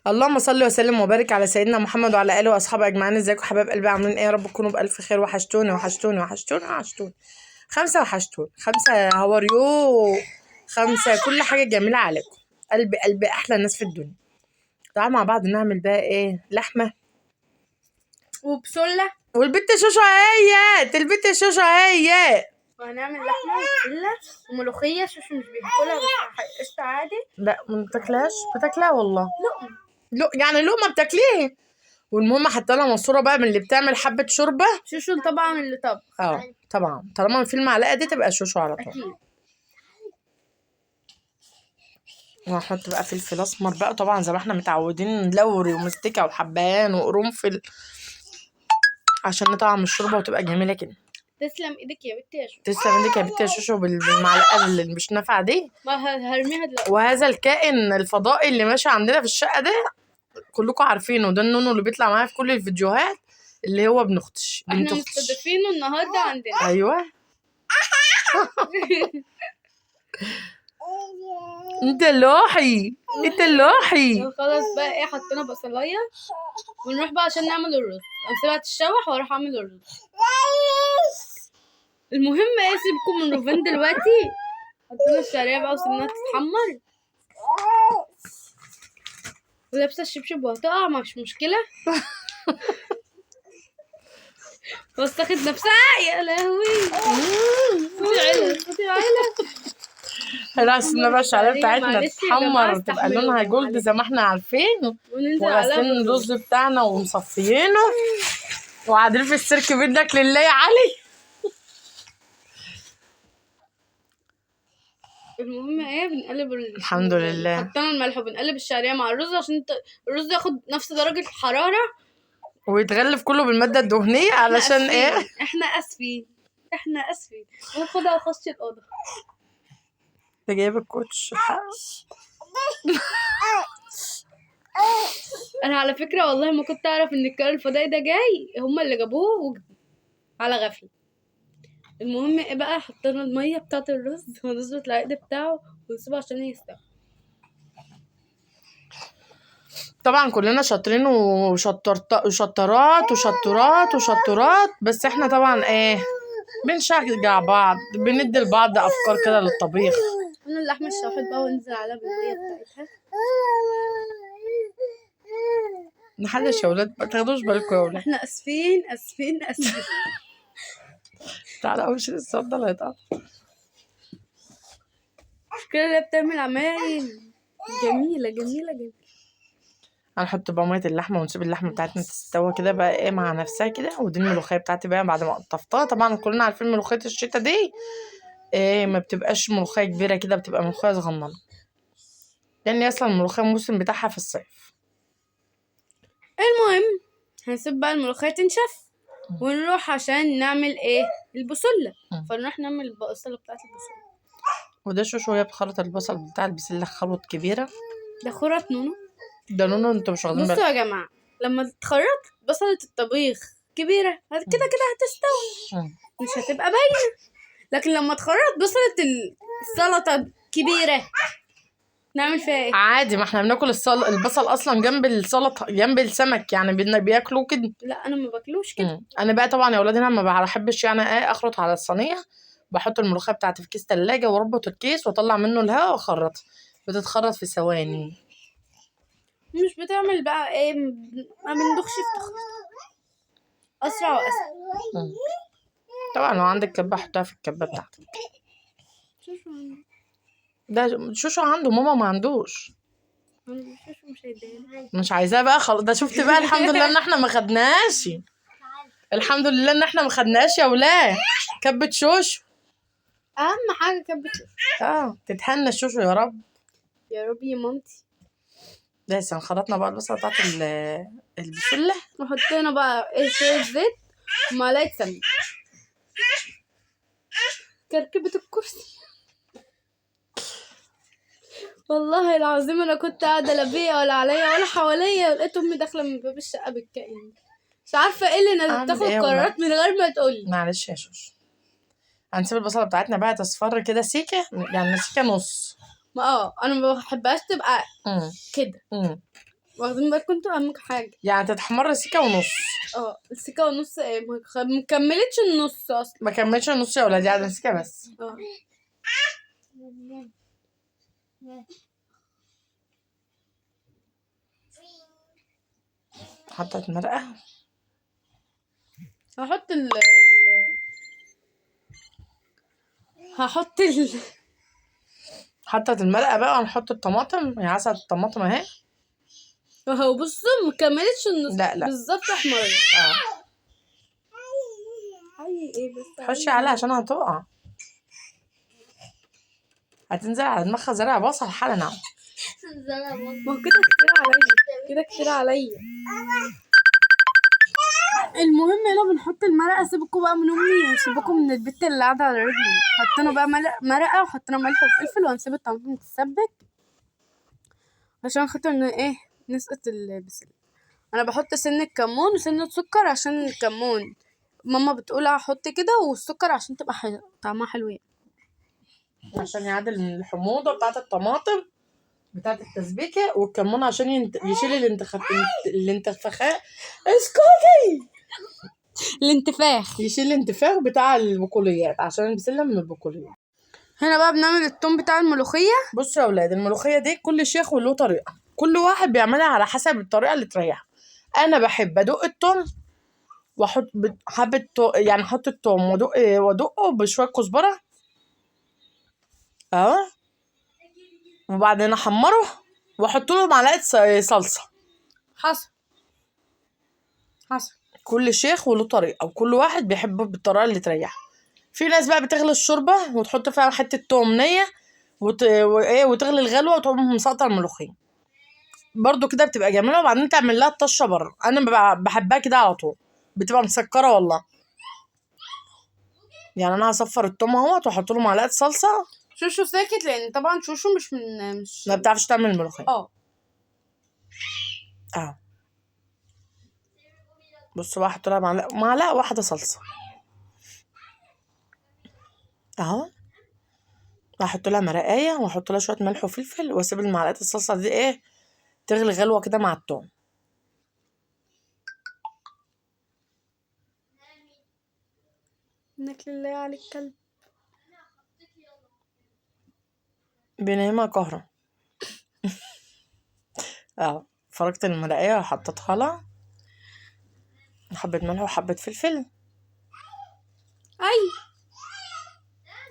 اللهم صل وسلم وبارك على سيدنا محمد وعلى اله واصحابه اجمعين. ازيكم حبايب قلبي؟ عاملين ايه؟ يا رب تكونوا بالف خير. وحشتوني وحشتوني وحشتوني وحشتوني. خمسه وحشتوني، خمسه هاوريو، خمسه كل حاجه جميله عليكم. قلبي قلبي احلى ناس في الدنيا. تعالوا مع بعض نعمل بقى ايه؟ لحمه وبسله، والبت شوشو اهيت، البت شوشو اهيت. وهنعمل لحمه وبسله وملوخيه. شوشو مش بياكلها بس قشطه عادي. لا ما بتاكلهاش، بتاكلها والله. لقمه. يعني لقمه بتاكليه. والمهم حتى لها ماسوره بقى من اللي بتعمل حبه شوربه. شوشو طبعا اللي طبخ. طبعا طالما في المعلقه دي تبقى شوشو على طول. اكيد. وهحط بقى فلفل اسمر بقى طبعا زي ما احنا متعودين، لوري ومستكه وحبهان وقرنفل عشان نطعم الشوربه وتبقى جميله كده. تسلم ايدك يا بنتي يا شوشو. تسلم ايدك يا بنتي يا شوشو بالمعلقه اللي مش نافعه دي. ما هرميها دلوقتي. وهذا الكائن الفضائي اللي ماشي عندنا في الشقه ده كلكم عارفينه، ده النونو اللي بيطلع معايا في كل الفيديوهات، اللي هو ابن اختي. احنا مستضيفينه النهارده عندنا. ايوه. انت اللوحي، انت اللوحي. خلاص بقى ايه، حطينا بصلايه ونروح بقى عشان نعمل الرز. اسيبها تتشوح واروح اعمل الرز. المهم ايه، سيبكم من الرفان دلوقتي. حطينا الشعريه بقى وسيبناها تتحمر. ولابسه الشبشب وهتقع، مش مشكله. وسخت نفسها يا لهوي. صوتي عيله. خلاص بقى الشعريه بتاعتنا معلش يا تتحمر جماعة، وتبقى لونها جولد زي ما احنا عارفين. وننزل عليها وغاسلين بالرز. الرز بتاعنا ومصفيينه وقاعدين في السيرك بدك لله يا علي. المهم ايه، بنقلب الحمد لله. حطينا الملح وبنقلب الشعريه مع الرز عشان الرز ياخد نفس درجه الحراره ويتغلف كله بالماده الدهنيه علشان ايه؟ احنا اسفين. وناخدها واخش الاوضه. انت جايب الكوتش. انا على فكره والله ما كنت اعرف ان الكار الفضائي ده جاي، هما اللي جابوه على غفله. المهم ايه بقى، حطينا الميه بتاعه الرز ونظبط العقد بتاعه ونسيبه عشان يستوي. طبعا كلنا شاطرين وشطورات، بس احنا طبعا ايه، بنشجع بعض، بندي لبعض افكار كده للطبيخ. قلنا اللحمه اتشوحت بقى وننزل عليها بالميه بتاعتها. نحلش يا ولاد، ما تاخدوش بالكم يا ولاد. احنا اسفين. تعالى وش الصوت هيتقطع. المشكله اللي بتعمل عمايل جميله. هنحط بقى ميه اللحمه ونسيب اللحمه بتاعتنا تستوى كده بقى ايه مع نفسها كده. ودي الملوخيه بتاعتي بقى بعد ما قطفتها. طبعا كلنا عارفين ملوخيه الشتا دي ايه، ما بتبقاش ملوخيه كبيره كده، بتبقى ملوخيه صغننه، لان اصلا الملوخيه الموسم بتاعها في الصيف. المهم هنسيب بقى الملوخيه تنشف ونروح عشان نعمل ايه، البسله. فنروح نعمل البسله بتاعت البسله. وده شويه بخلط البصل بتاع البسله خلط كبيره. ده خرط نونو. ده نونو انتوا مش واخدين بالكم. بصوا يا جماعه، لما تخرط بصله الطبيخ كبيره كده هتستوي، مش هتبقى باينه. لكن لما تخرط بصله السلطه كبيره نعمل فيها ايه؟ عادي، ما احنا بناكل البصل اصلا جنب السلطه جنب السمك، يعني بياكلوه كده. لا انا ما باكلوش كده. انا بقى طبعا يا ولاد انا ما بحبش يعني ايه اخرط على الصينيه. بحط الملوخيه بتاعتي في كيس تلاجة واربط الكيس واطلع منه الهواء واخرطها. بتتخرط في ثواني. مش بتعمل بقى ايه، ما بندخش في تخريط، اسرع واسهل. طبعا لو عندك كبه حطها في الكبه بتاعتك. ده شوشو عنده، ماما ما عندوش. مش عايزاه بقى خلاص. ده شفت بقى الحمد لله ان احنا ما خدناش. الحمد لله ان احنا ما خدناش يا ولاد كبه شوشو. اهم حاجه كبه شوشو. تتهنى شوشو يا رب. يا رب يا مامتي. لسه خلطنا بقى البصله بتاعت البسله وحطينا بقى ايه، شويه زيت ومعلقه سمنه. كركبه الكرسي. والله العظيم انا كنت قاعده لا بيا ولا عليا ولا حواليا، ولقيت امي داخله من باب الشقه بالكائن. مش عارفه ايه اللي أعمل تاخد إيه قرارات من غير ما تقولي. معلش يا شوشو. هنسيب البصلة بتاعتنا بقى تصفر كده سيكة، يعني سيكة نص. ما انا ما بحبهاش تبقى مم. كده. مم. واخدين بالكم انتوا اهم حاجه. يعني تتحمر سيكة ونص. السكه والنص ايه، مكملتش النص اصلا. ما كملش النص يا ولادي، قاعدة سيكة بس. حطت مرقة. هحط هحط حطت المرقة بقى، ونحط الطماطم. هي عسل الطماطم اهي. اهو بصوا مكملتش النص. لا لا. بالظبط احمر. ايه بس حشي عليها عشان هتقع. هتنزل على دماغها زرع بصل حالا. ما هو كده كتير عليا، كده كتير عليا. المهم هنا بنحط المرقه. سيبكوا بقى من امي وسيبكوا من البت اللي قاعده على رجلي. حطينا بقى مرقه وحطينا ملح وفلفل، وهنسيب الطماطم تتسبك عشان خاطر نسقط البسله. انا بحط سنه كمون وسنه سكر عشان الكمون ماما بتقول احط كده، والسكر عشان تبقى طعمها حلو يعني. عشان يعادل من الحموضة بتاعت الطماطم بتاعت التسبيكة، والكمون عشان يشيل الانتفاخات. اسكتي. الانتفاخ. يشيل الانتفاخ بتاع البقوليات، عشان البسلة من البقوليات. هنا بقى بنعمل التوم بتاع الملوخيه. بصوا يا اولاد، الملوخية دي كل شيخ وله طريقة، كل واحد بيعملها على حسب الطريقة اللي تريحه. انا بحب ادق التوم واحط حبة يعني احط التوم وادقه بشوية كزبرة وبعدين احمره واحط له معلقة صلصة. حصل. كل شيخ وله طريقة، وكل واحد بيحبه بالطريقة اللي تريحه. في ناس بقى بتغلي الشوربة وتحط فيها حتة توم نية وتغلي الغلوة وتقوم مسقطة الملوخية برضو كده، بتبقى جميلة. وبعدين تعمل لها الطشة بره. انا بحبها كده على طول، بتبقى مسكرة والله. يعني انا هصفر التوم اهوت واحط له معلقة صلصة. شوشو ساكت لان طبعا شوشو مش ما بتعرفش تعمل الملوخية. بصوا بقى، احط لها معلقة واحدة صلصة اهو. احط لها مرقايه واحط لها شويه ملح وفلفل، واسيب المعلقه الصلصه دي تغلي غلوه كده مع التوم. منك لله عليك كلب. بينامها كهرة. فرجت المرقايه وحطيتها لها حبه ملح وحبه فلفل.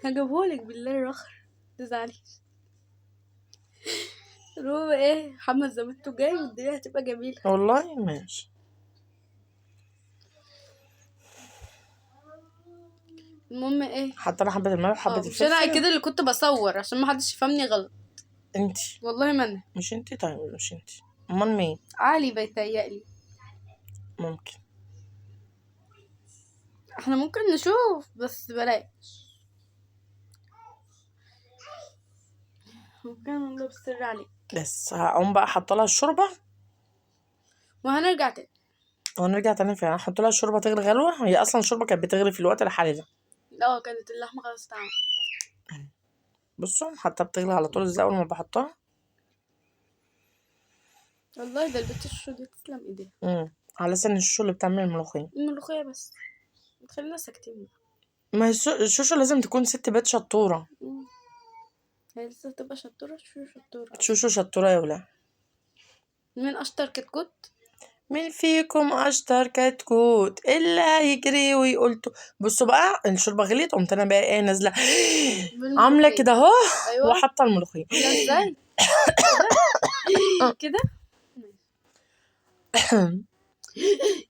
هجيبهولك بالله الرخر متزعليش. هو محمد زمانته جاي والدنيا هتبقى جميلة والله. ماشي. المهم حطينا حبه الملح وحبه مش انا الفلفل. كده اللي كنت بصور عشان ما حدش يفهمني غلط. انتي والله ما انا. مش انتي. طيب مش انتي، امال مين؟ علي بيتهيألي. ممكن. احنا ممكن نشوف بس بلاش. ممكن نقول بالسر عليك. بس هقوم بقى حاطه لها الشوربه وهنرجع تاني. فعلا احط لها الشوربه تغلي غلوه. هي اصلا الشوربه كانت بتغلي في الوقت الحالي ده. كانت اللحمة خلاص اتعملت. بصوا حتى بتغلي على طول ازاي اول ما بحطها. والله ده البت الشو دي تسلم ايديها. على سن الشو اللي بتعمل الملوخية بس خلينا ساكتين. ما هي الشوشو لازم تكون ست بيت شطورة. هي لسه تبقى شطورة. شوشو شطورة يا ولا. مين اشطر كتكوت؟ مين فيكم اشطر كتكوت اللي هيجري ويقول بصوا بقى الشوربة غليت، قمت انا بقى نازلة عاملة كده اهو. وحاطة الملوخية. ازاي كده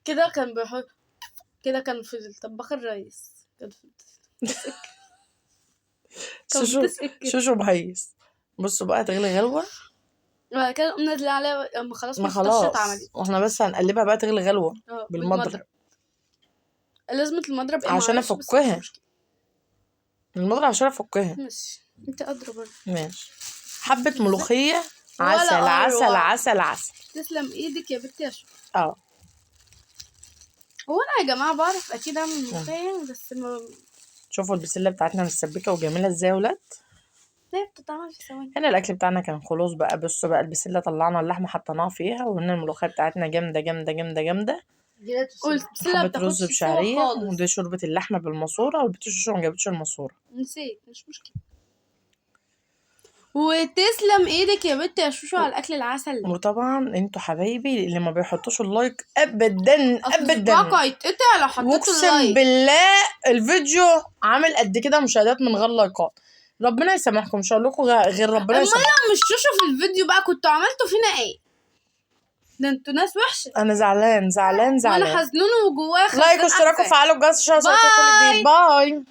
كده كان بيحط كده. كان في الطباخ الرئيس كان شوشو بهيس. بصوا بقى تغلي غلوة. بعد كده قمنا نازلين عليها اما خلاص ما خلاص واحنا بس هنقلبها بقى تغلي غلوة بالمضرب. لازمة المضرب عشان افكها. المضرب عشان افكها. ماشي انت قادرة برضه. ماشي. حبة ملوخية عسل عسل عسل عسل. تسلم ايدك يا بنتي يا شو. هو انا يا جماعه بعرف اكيد اعمل ملوخيه بس شوفوا البسله بتاعتنا مسبكه وجميله ازاي يا ولاد. هي بتتعمل في ثواني. هنا الاكل بتاعنا كان خلاص بقى. بصوا بقى البسله طلعنا اللحمه حطيناها فيها، وهنا الملوخيه بتاعتنا جامده جامده جامده جامده. والبسله حبه بتاخدش رز سوا بشعريه، خالص. ودي شوربه اللحمه بالماسوره، والبيتي شوشو ما جابتش الماسوره. نسيت، مش مشكله. وتسلم ايدك يا بنت يا شوشو على الاكل العسل ده. وطبعا انتوا حبايبي اللي ما بيحطوش اللايك ابدا ابدا، صباعك هيتقطع لو حطيتوا واقسم اللايك. بالله الفيديو عامل قد كده مشاهدات من غير لايكات. ربنا يسامحكم، مش هقول لكم غير ربنا امال يسامحكم. لو مش شوشو في الفيديو بقى كنتوا عملتوا فينا ايه؟ ده انتوا ناس وحشه. انا زعلان زعلان وانا زعلان. حزنون وجوايا لايك واشتراك وفعلوا الجرس عشان يوصلكوا كل جديد. باي.